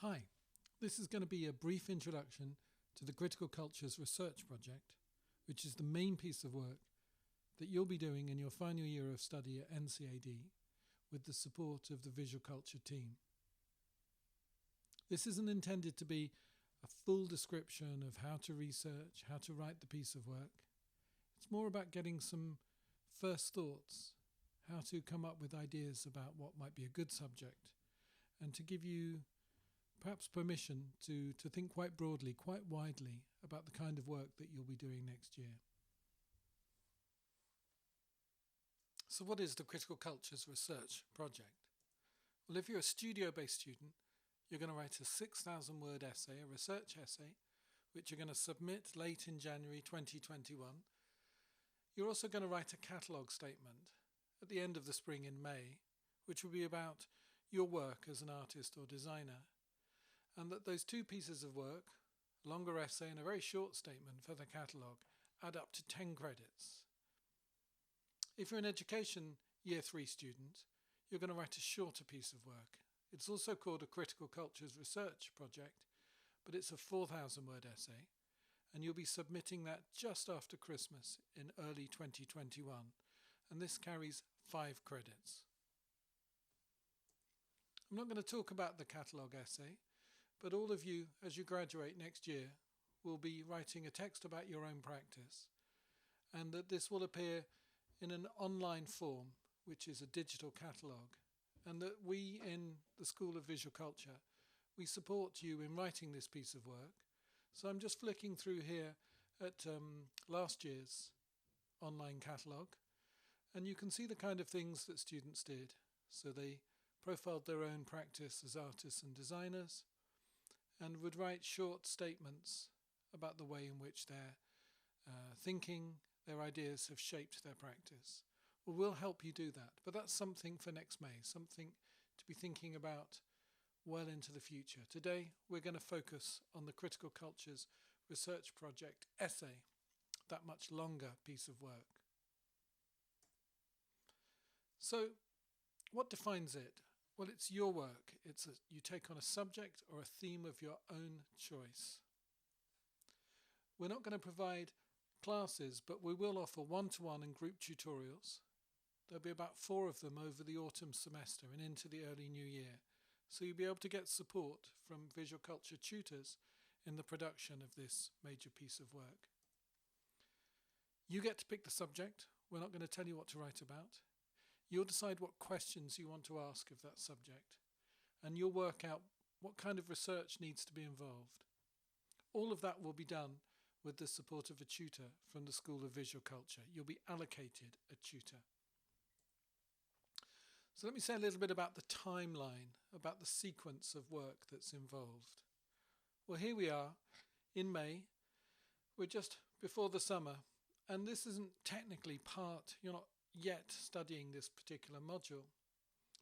Hi, this is going to be a brief introduction to the Critical Cultures Research Project, which is the main piece of work that you'll be doing in your final year of study at NCAD with the support of the Visual Culture team. This isn't intended to be a full description of how to research, how to write the piece of work. It's more about getting some first thoughts, how to come up with ideas about what might be a good subject, and to give you perhaps permission to think quite broadly, quite widely about the kind of work that you'll be doing next year. So what is the Critical Cultures Research Project? Well, if you're a studio-based student, you're going to write a 6,000-word essay, a research essay, which you're going to submit late in January 2021. You're also going to write a catalogue statement at the end of the spring in May, which will be about your work as an artist or designer. And that those two pieces of work, a longer essay and a very short statement for the catalogue, add up to 10 credits. If you're an education Year 3 student, you're going to write a shorter piece of work. It's also called a Critical Cultures Research Project, but it's a 4,000-word essay, and you'll be submitting that just after Christmas in early 2021, and this carries 5 credits. I'm not going to talk about the catalogue essay, but all of you, as you graduate next year, will be writing a text about your own practice, and that this will appear in an online form, which is a digital catalogue, and that we in the School of Visual Culture, we support you in writing this piece of work. So I'm just flicking through here at last year's online catalogue, and you can see the kind of things that students did. So they profiled their own practice as artists and designers, and would write short statements about the way in which their thinking, their ideas have shaped their practice. Well, we'll help you do that, but that's something for next May, something to be thinking about well into the future. Today, we're going to focus on the Critical Cultures Research Project essay, that much longer piece of work. So, what defines it? Well, it's your work. You take on a subject or a theme of your own choice. We're not going to provide classes, but we will offer one-to-one and group tutorials. There'll be about 4 of them over the autumn semester and into the early new year. So you'll be able to get support from visual culture tutors in the production of this major piece of work. You get to pick the subject. We're not going to tell you what to write about. You'll decide what questions you want to ask of that subject, and you'll work out what kind of research needs to be involved. All of that will be done with the support of a tutor from the School of Visual Culture. You'll be allocated a tutor. So let me say a little bit about the timeline, about the sequence of work that's involved. Well, here we are in May. We're just before the summer, and this isn't technically you're not yet studying this particular module,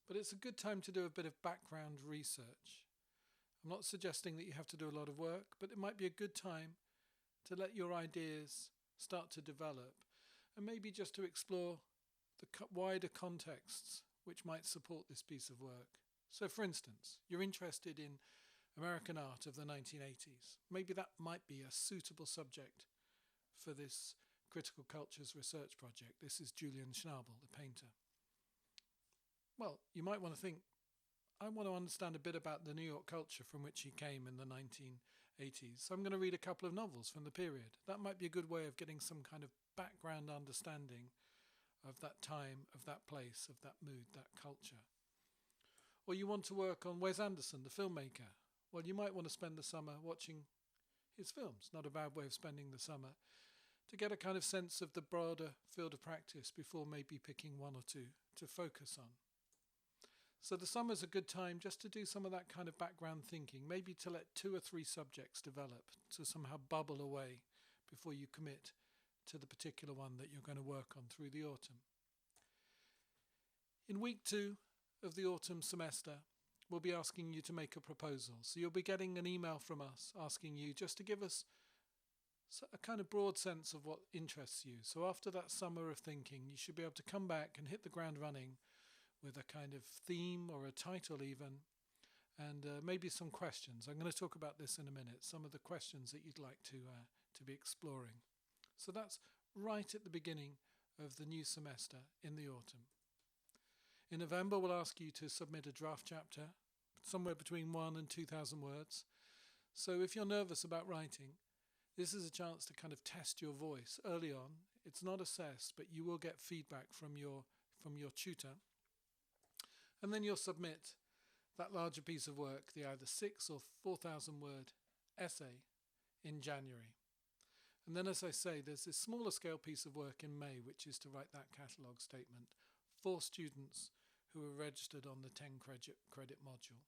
but it's a good time to do a bit of background research. I'm not suggesting that you have to do a lot of work, but it might be a good time to let your ideas start to develop, and maybe just to explore the wider contexts which might support this piece of work. So for instance, you're interested in American art of the 1980s. Maybe that might be a suitable subject for this Critical Cultures Research Project. This is Julian Schnabel, the painter. Well, you might want to think, I want to understand a bit about the New York culture from which he came in the 1980s. So I'm going to read a couple of novels from the period. That might be a good way of getting some kind of background understanding of that time, of that place, of that mood, that culture. Or you want to work on Wes Anderson, the filmmaker. Well, you might want to spend the summer watching his films. Not a bad way of spending the summer, to get a kind of sense of the broader field of practice before maybe picking 1 or 2 to focus on. So the summer's a good time just to do some of that kind of background thinking, maybe to let 2 or 3 subjects develop, to somehow bubble away before you commit to the particular one that you're going to work on through the autumn. In week 2 of the autumn semester, we'll be asking you to make a proposal. So you'll be getting an email from us asking you just to give us a kind of broad sense of what interests you. So after that summer of thinking, you should be able to come back and hit the ground running with a kind of theme or a title even, and maybe some questions. I'm going to talk about this in a minute, some of the questions that you'd like to be exploring. So that's right at the beginning of the new semester in the autumn. In November, we'll ask you to submit a draft chapter, somewhere between 1 and 2,000 words. So if you're nervous about writing, this is a chance to kind of test your voice early on. It's not assessed, but you will get feedback from your tutor. And then you'll submit that larger piece of work, the either 6 or 4,000 word essay, in January. And then, as I say, there's this smaller scale piece of work in May, which is to write that catalogue statement for students who are registered on the 10 credit module.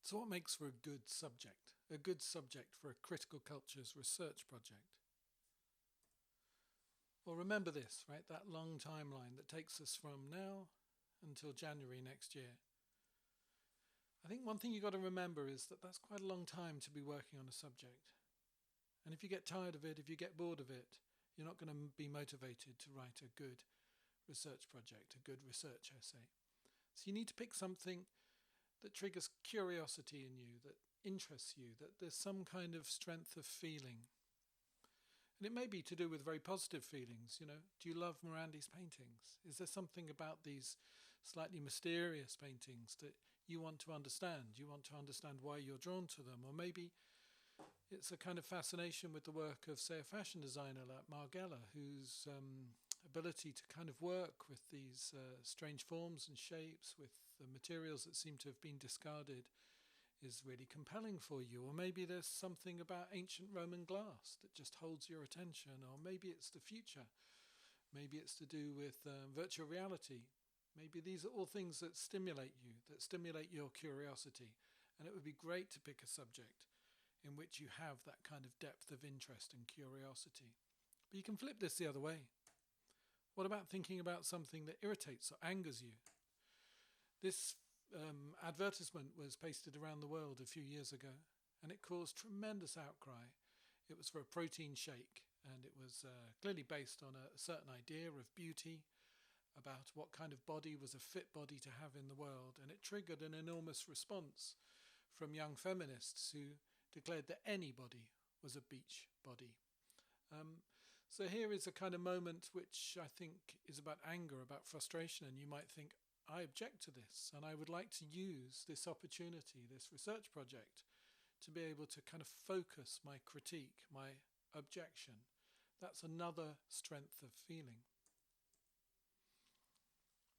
So what makes for a good subject for a critical cultures research project? Well, remember this, right? That long timeline that takes us from now until January next year. I think one thing you've got to remember is that that's quite a long time to be working on a subject. And if you get tired of it, if you get bored of it, you're not going to be motivated to write a good research project, a good research essay. So you need to pick something that triggers curiosity in you, that interests you, that there's some kind of strength of feeling. And it may be to do with very positive feelings. You know, do you love Morandi's paintings? Is there something about these slightly mysterious paintings that you want to understand? You want to understand why you're drawn to them? Or maybe it's a kind of fascination with the work of, say, a fashion designer like Margiela, whose ability to kind of work with these strange forms and shapes, with the materials that seem to have been discarded, is really compelling for you. Or maybe there's something about ancient Roman glass that just holds your attention. Or maybe it's the future. Maybe it's to do with virtual reality. Maybe these are all things that stimulate you, that stimulate your curiosity. And it would be great to pick a subject in which you have that kind of depth of interest and curiosity. But you can flip this the other way. What about thinking about something that irritates or angers you? This advertisement was pasted around the world a few years ago, and it caused tremendous outcry. It was for a protein shake, and it was clearly based on a certain idea of beauty, about what kind of body was a fit body to have in the world, and it triggered an enormous response from young feminists who declared that anybody was a beach body. So here is a kind of moment which I think is about anger, about frustration, and you might think, I object to this, and I would like to use this opportunity, this research project, to be able to kind of focus my critique, my objection. That's another strength of feeling.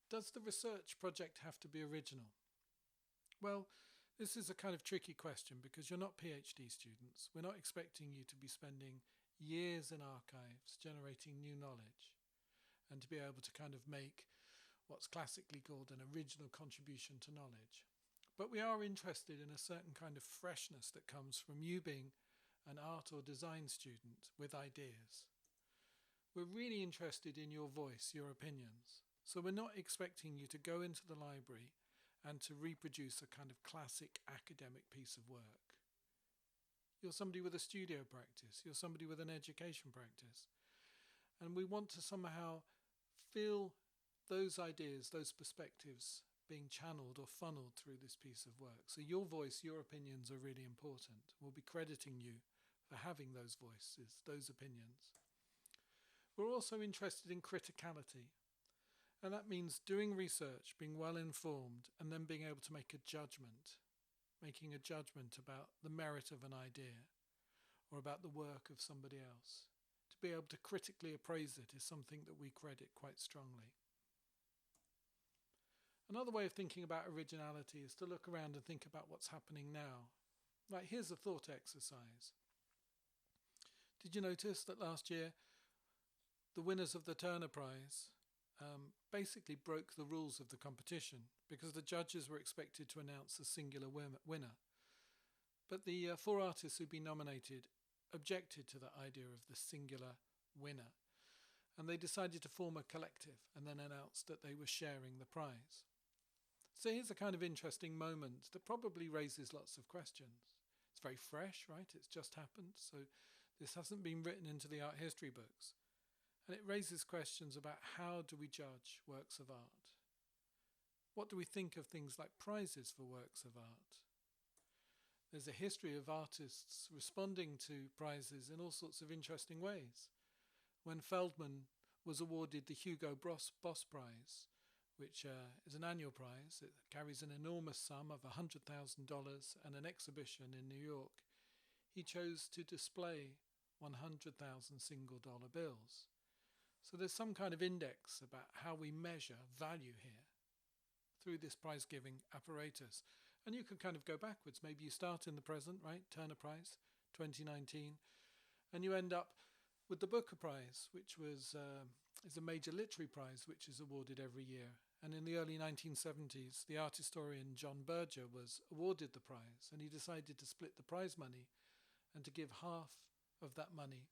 Does the research project have to be original? Well, this is a kind of tricky question because you're not PhD students. We're not expecting you to be spending years in archives generating new knowledge and to be able to kind of make what's classically called an original contribution to knowledge. But we are interested in a certain kind of freshness that comes from you being an art or design student with ideas. We're really interested in your voice, your opinions. So we're not expecting you to go into the library and to reproduce a kind of classic academic piece of work. You're somebody with a studio practice. You're somebody with an education practice. And we want to somehow feel those ideas, those perspectives being channeled or funneled through this piece of work. So your voice, your opinions are really important. We'll be crediting you for having those voices, those opinions. We're also interested in criticality. And that means doing research, being well informed, and then being able to make a judgment, making a judgment about the merit of an idea or about the work of somebody else. To be able to critically appraise it is something that we credit quite strongly. Another way of thinking about originality is to look around and think about what's happening now. Right, here's a thought exercise. Did you notice that last year the winners of the Turner Prize basically broke the rules of the competition because the judges were expected to announce a singular winner. But the 4 artists who'd been nominated objected to the idea of the singular winner, and they decided to form a collective and then announced that they were sharing the prize. So here's a kind of interesting moment that probably raises lots of questions. It's very fresh, right? It's just happened, so this hasn't been written into the art history books. And it raises questions about how do we judge works of art? What do we think of things like prizes for works of art? There's a history of artists responding to prizes in all sorts of interesting ways. When Feldman was awarded the Hugo Boss Prize, which is an annual prize, it carries an enormous sum of $100,000 and an exhibition in New York, he chose to display 100,000 single dollar bills. So there's some kind of index about how we measure value here through this prize-giving apparatus. And you can kind of go backwards. Maybe you start in the present, right? Turner Prize, 2019, and you end up with the Booker Prize, which is a major literary prize which is awarded every year. And in the early 1970s, the art historian John Berger was awarded the prize, and he decided to split the prize money and to give half of that money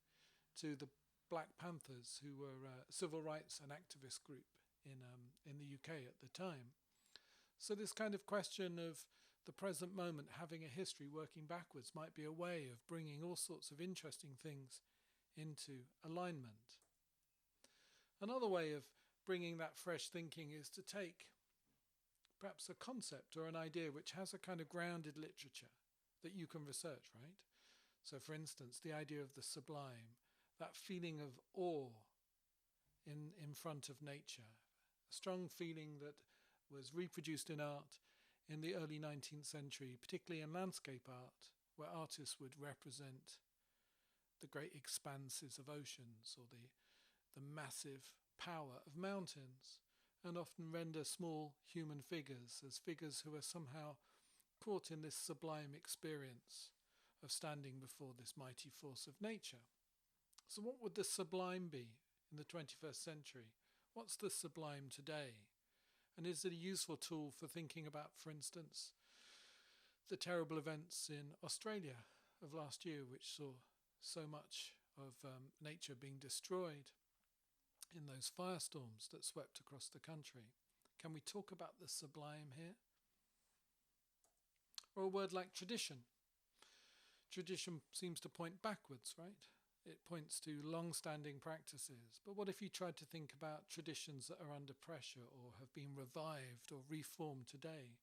to the Black Panthers, who were a civil rights and activist group in the UK at the time. So this kind of question of the present moment having a history working backwards might be a way of bringing all sorts of interesting things into alignment. Another way of bringing that fresh thinking is to take perhaps a concept or an idea which has a kind of grounded literature that you can research, right? So for instance, the idea of the sublime, that feeling of awe in front of nature, a strong feeling that was reproduced in art in the early 19th century, particularly in landscape art, where artists would represent the great expanses of oceans or the massive power of mountains, and often render small human figures as figures who are somehow caught in this sublime experience of standing before this mighty force of nature. So what would the sublime be in the 21st century? What's the sublime today? And is it a useful tool for thinking about, for instance, the terrible events in Australia of last year, which saw so much of nature being destroyed in those firestorms that swept across the country? Can we talk about the sublime here? Or a word like tradition. Tradition seems to point backwards, right? It points to long-standing practices. But what if you tried to think about traditions that are under pressure or have been revived or reformed today?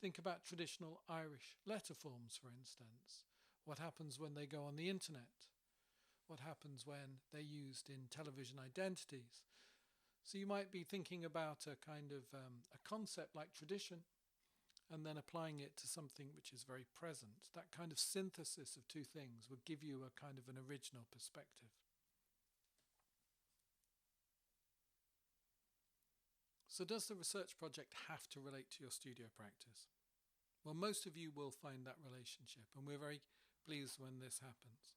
Think about traditional Irish letter forms, for instance. What happens when they go on the internet? What happens when they're used in television identities? So you might be thinking about a kind of a concept like tradition, and then applying it to something which is very present. That kind of synthesis of two things would give you a kind of an original perspective. So does the research project have to relate to your studio practice? Well, most of you will find that relationship, and we're very pleased when this happens.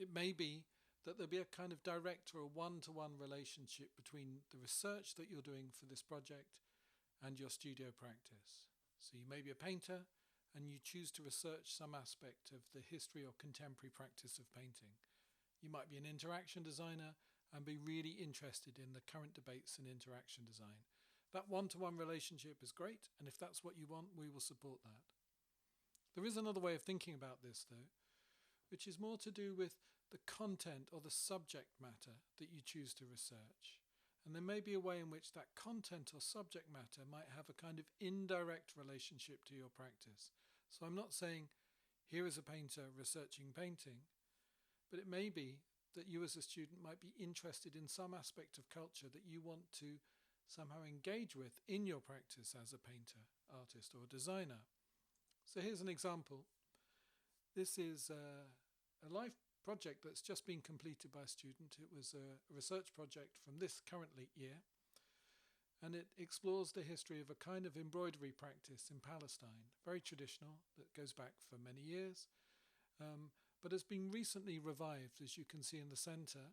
It may be that there'll be a kind of direct or a one-to-one relationship between the research that you're doing for this project and your studio practice. So you may be a painter and you choose to research some aspect of the history or contemporary practice of painting. You might be an interaction designer and be really interested in the current debates in interaction design. That one-to-one relationship is great, and if that's what you want, we will support that. There is another way of thinking about this, though, which is more to do with the content or the subject matter that you choose to research. And there may be a way in which that content or subject matter might have a kind of indirect relationship to your practice. So I'm not saying, here is a painter researching painting, but it may be that you as a student might be interested in some aspect of culture that you want to somehow engage with in your practice as a painter, artist, or designer. So here's an example. This is a live project that's just been completed by a student. It was a research project from this current year, and it explores the history of a kind of embroidery practice in Palestine, very traditional, that goes back for many years, but has been recently revived, as you can see in the centre,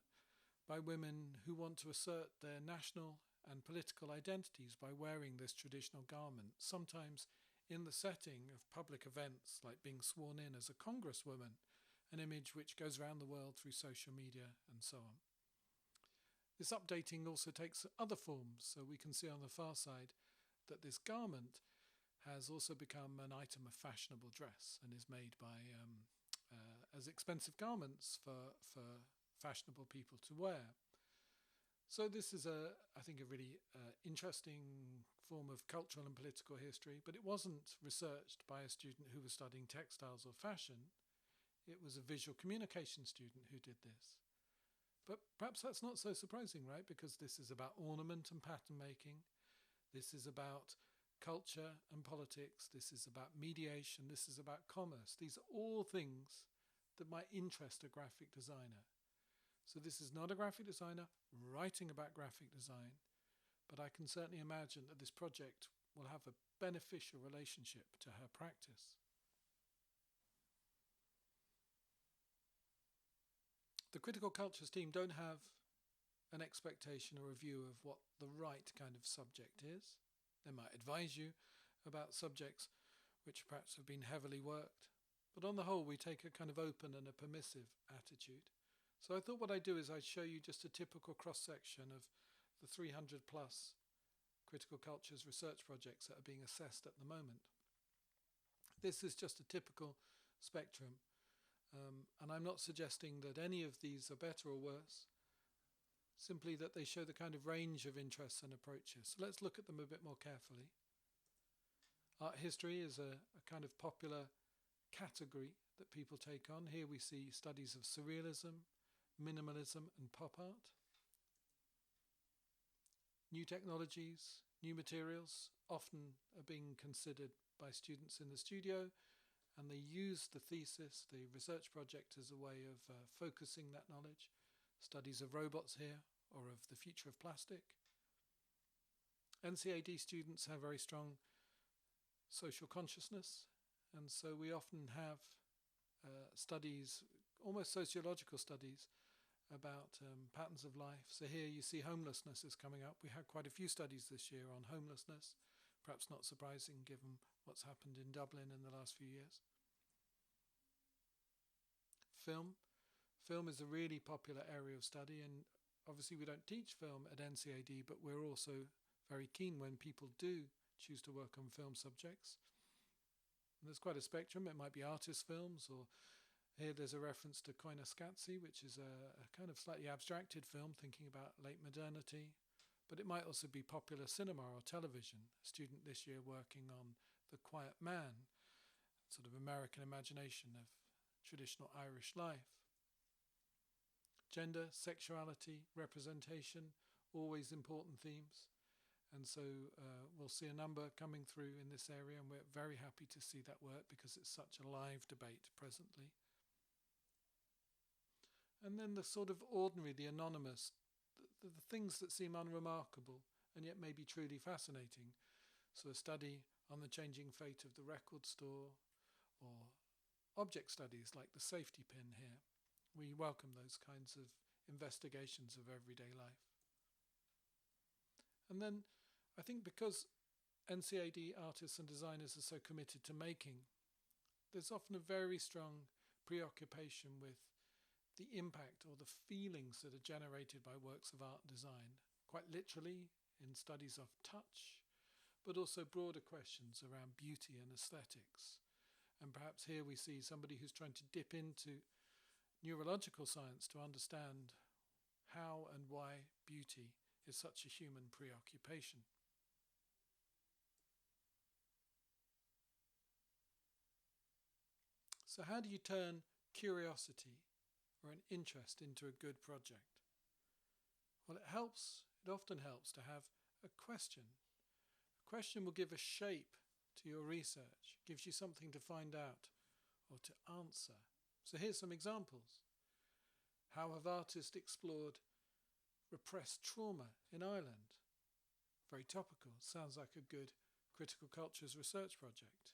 by women who want to assert their national and political identities by wearing this traditional garment, sometimes in the setting of public events like being sworn in as a congresswoman, an image which goes around the world through social media and so on. This updating also takes other forms, so we can see on the far side that this garment has also become an item of fashionable dress and is made by as expensive garments for fashionable people to wear. So this is I think, a really interesting form of cultural and political history, but it wasn't researched by a student who was studying textiles or fashion. It was a visual communication student who did this. But perhaps that's not so surprising, right? Because this is about ornament and pattern making. This is about culture and politics. This is about mediation. This is about commerce. These are all things that might interest a graphic designer. So this is not a graphic designer writing about graphic design, but I can certainly imagine that this project will have a beneficial relationship to her practice. The critical cultures team don't have an expectation or a view of what the right kind of subject is. They might advise you about subjects which perhaps have been heavily worked, but on the whole we take a kind of open and a permissive attitude. So I thought what I'd do is I'd show you just a typical cross-section of the 300 plus critical cultures research projects that are being assessed at the moment. This is just a typical spectrum, and I'm not suggesting that any of these are better or worse, simply that they show the kind of range of interests and approaches. So let's look at them a bit more carefully. Art history is a kind of popular category that people take on. Here we see studies of surrealism, minimalism and pop art. New technologies, new materials often are being considered by students in the studio, and they use the thesis, the research project, as a way of focusing that knowledge. Studies of robots here, or of the future of plastic. NCAD students have very strong social consciousness, and so we often have studies, almost sociological studies, about patterns of life. So here you see homelessness is coming up. We had quite a few studies this year on homelessness, perhaps not surprising given what's happened in Dublin in the last few years. Film. Film is a really popular area of study, and obviously we don't teach film at NCAD, but we're also very keen when people do choose to work on film subjects. And there's quite a spectrum. It might be artist films, or here there's a reference to Koyaanisqatsi, which is a kind of slightly abstracted film thinking about late modernity. But it might also be popular cinema or television. A student this year working on The Quiet Man, sort of American imagination of traditional Irish life. Gender, sexuality, representation, always important themes. And so we'll see a number coming through in this area, and we're very happy to see that work because it's such a live debate presently. And then the sort of ordinary, the anonymous, the things that seem unremarkable and yet may be truly fascinating. So a study on the changing fate of the record store, or object studies like the safety pin here. We welcome those kinds of investigations of everyday life. And then I think because NCAD artists and designers are so committed to making, there's often a very strong preoccupation with the impact or the feelings that are generated by works of art and design, quite literally in studies of touch, but also broader questions around beauty and aesthetics. And perhaps here we see somebody who's trying to dip into neurological science to understand how and why beauty is such a human preoccupation. So how do you turn curiosity or an interest into a good project? Well, it often helps to have a question. A question will give a shape to your research, gives you something to find out or to answer. So here's some examples. How have artists explored repressed trauma in Ireland? Very topical. Sounds like a good critical cultures research project.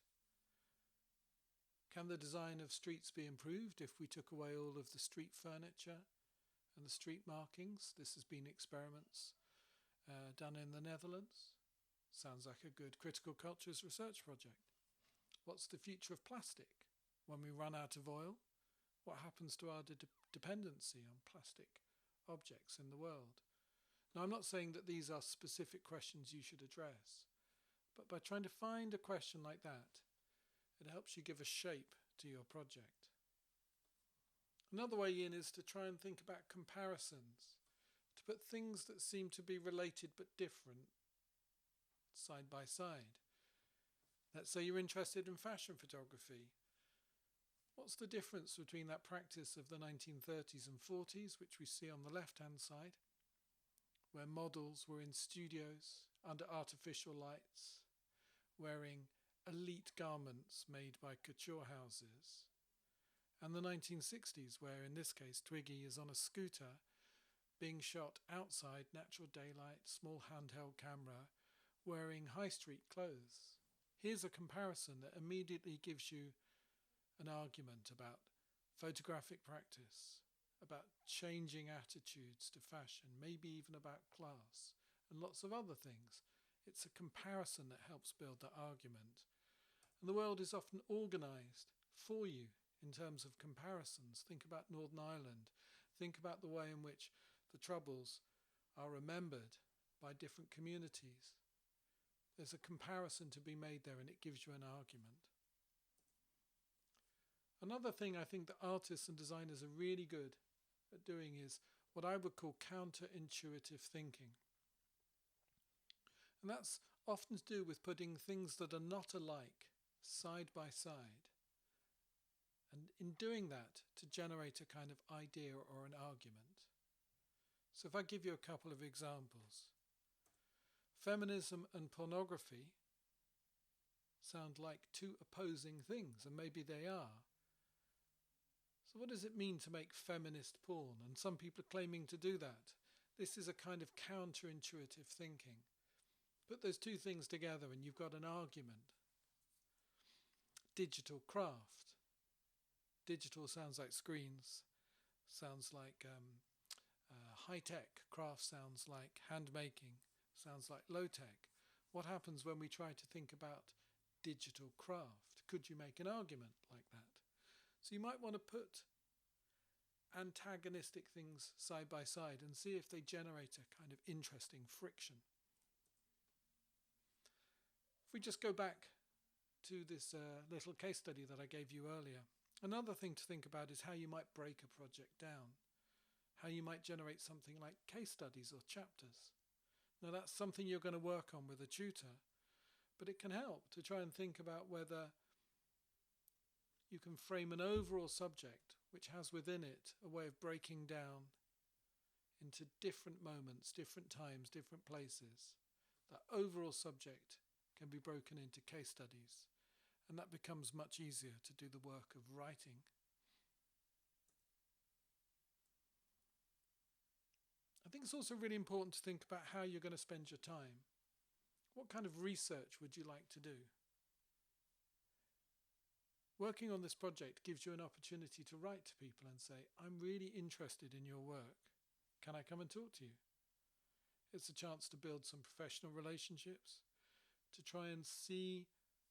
Can the design of streets be improved if we took away all of the street furniture and the street markings? This has been experiments done in the Netherlands. Sounds like a good critical cultures research project. What's the future of plastic? When we run out of oil, what happens to our dependency on plastic objects in the world? Now, I'm not saying that these are specific questions you should address, but by trying to find a question like that, it helps you give a shape to your project. Another way in is to try and think about comparisons, to put things that seem to be related but different side by side. Let's say you're interested in fashion photography. What's the difference between that practice of the 1930s and 40s, which we see on the left-hand side, where models were in studios under artificial lights, wearing elite garments made by couture houses, and the 1960s, where in this case Twiggy is on a scooter being shot outside natural daylight, small handheld camera, wearing high street clothes. Here's a comparison that immediately gives you an argument about photographic practice, about changing attitudes to fashion, maybe even about class, and lots of other things. It's a comparison that helps build that argument. And the world is often organised for you in terms of comparisons. Think about Northern Ireland. Think about the way in which the Troubles are remembered by different communities. There's a comparison to be made there, and it gives you an argument. Another thing I think that artists and designers are really good at doing is what I would call counterintuitive thinking. And that's often to do with putting things that are not alike side by side, and in doing that to generate a kind of idea or an argument. So if I give you a couple of examples. Feminism and pornography sound like two opposing things, and maybe they are. So what does it mean to make feminist porn? And some people are claiming to do that. This is a kind of counterintuitive thinking. Put those two things together and you've got an argument. Digital craft. Digital sounds like screens, sounds like high-tech. Craft sounds like hand-making, sounds like low-tech. What happens when we try to think about digital craft? Could you make an argument like that? So you might want to put antagonistic things side by side and see if they generate a kind of interesting friction. If we just go back to this little case study that I gave you earlier, another thing to think about is how you might break a project down, how you might generate something like case studies or chapters. Now that's something you're going to work on with a tutor, but it can help to try and think about whether you can frame an overall subject which has within it a way of breaking down into different moments, different times, different places. That overall subject can be broken into case studies, and that becomes much easier to do the work of writing. I think it's also really important to think about how you're going to spend your time. What kind of research would you like to do? Working on this project gives you an opportunity to write to people and say, I'm really interested in your work. Can I come and talk to you? It's a chance to build some professional relationships, to try and see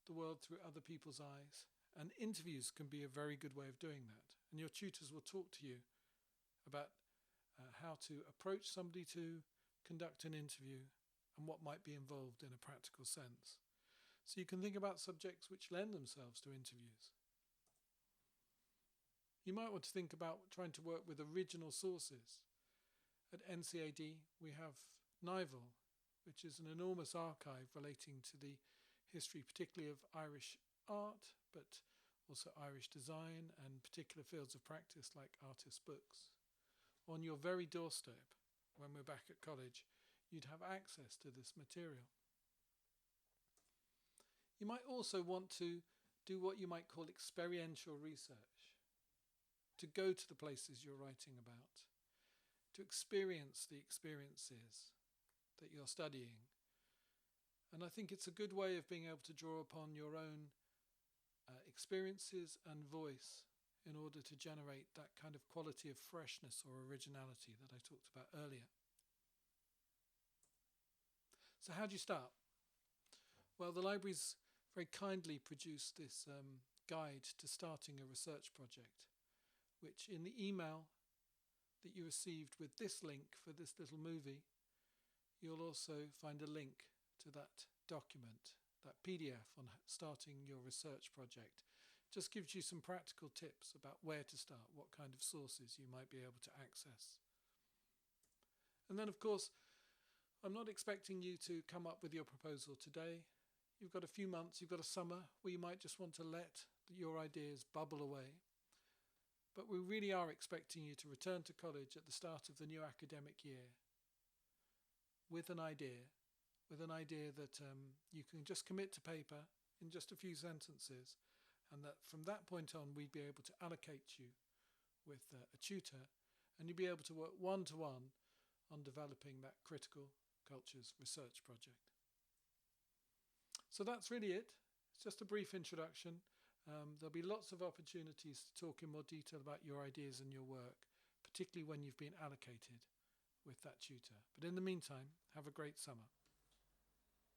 the world through other people's eyes. And interviews can be a very good way of doing that. And your tutors will talk to you about how to approach somebody to conduct an interview and what might be involved in a practical sense. So you can think about subjects which lend themselves to interviews. You might want to think about trying to work with original sources. At NCAD we have NIVAL, which is an enormous archive relating to the history particularly of Irish art, but also Irish design and particular fields of practice like artists' books. On your very doorstep, when we're back at college, you'd have access to this material. You might also want to do what you might call experiential research, to go to the places you're writing about, to experience the experiences that you're studying. And I think it's a good way of being able to draw upon your own experiences and voice in order to generate that kind of quality of freshness or originality that I talked about earlier. So how do you start? Well, the library's very kindly produced this guide to starting a research project, which in the email that you received with this link for this little movie, you'll also find a link to that document, that PDF on starting your research project. Just gives you some practical tips about where to start, what kind of sources you might be able to access. And then, of course, I'm not expecting you to come up with your proposal today. You've got a few months, you've got a summer where you might just want to let your ideas bubble away. But we really are expecting you to return to college at the start of the new academic year with an idea that you can just commit to paper in just a few sentences, and that from that point on we'd be able to allocate you with a tutor, and you'd be able to work one-to-one on developing that critical cultures research project. So that's really it. It's just a brief introduction. There'll be lots of opportunities to talk in more detail about your ideas and your work, particularly when you've been allocated with that tutor. But in the meantime, have a great summer.